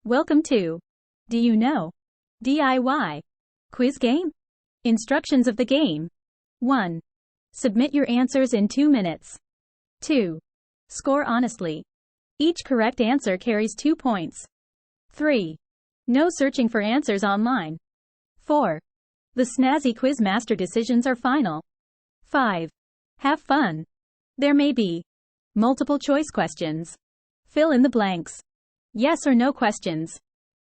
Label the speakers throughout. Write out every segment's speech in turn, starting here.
Speaker 1: Welcome to Do You Know? DIY Quiz Game. Instructions of the game. 1. Submit your answers in 2 minutes. 2. Score honestly. Each correct answer carries 2 points. 3. No searching for answers online. 4. The Snazzy Quiz Master decisions are final. 5. Have fun. There may be multiple choice questions. Fill in the blanks. Yes or no questions.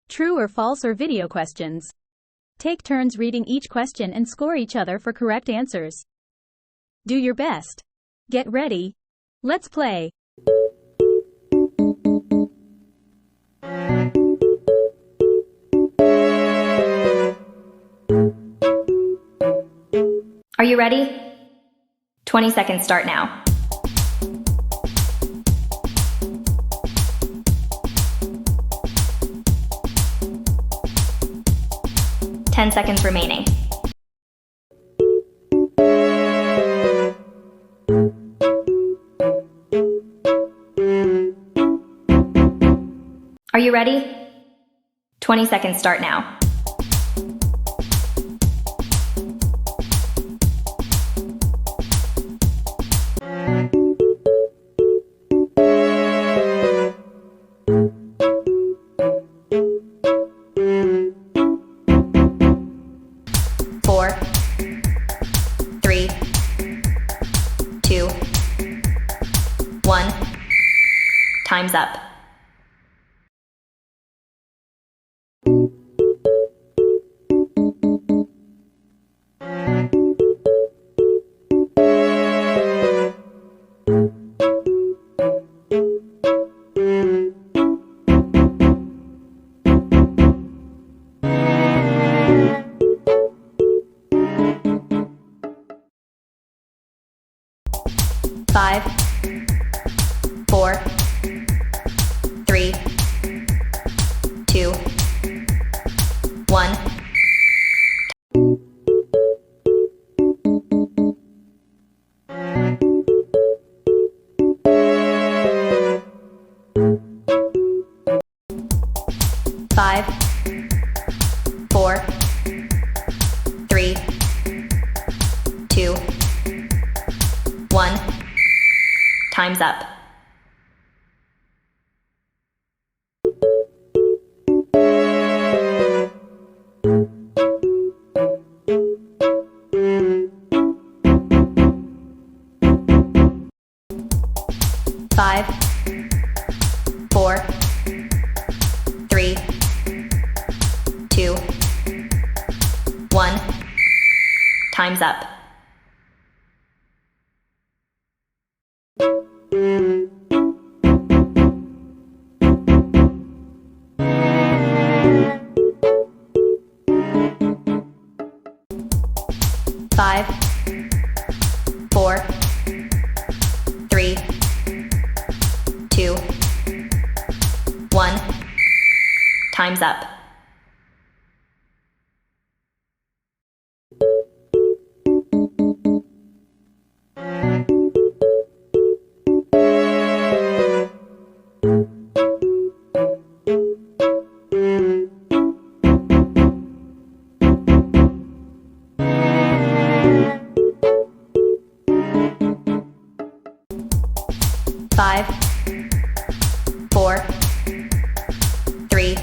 Speaker 1: True or false or video questions. Take turns reading each question and score each other for correct answers. Do your best. Get ready. Let's play.
Speaker 2: Are you ready? 20 seconds start now. 10 seconds remaining. Are you ready? 20 seconds start now. 4, 3, 2, 1. Time's up. Five, 4, 3, 2, 1. Five, 4, 3, 2, 1. Time's up. Five, 4, 3, 2, 1. Time's up. Five, 4, 3, 2, 1. Time's up. Five, 4, 3,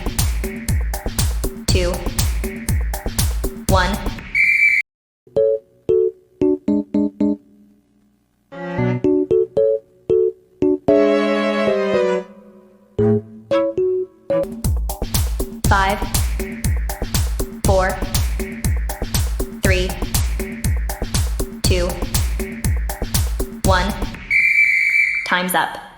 Speaker 2: 2, 1. Five, 4, 3, 2, 1. Time's up.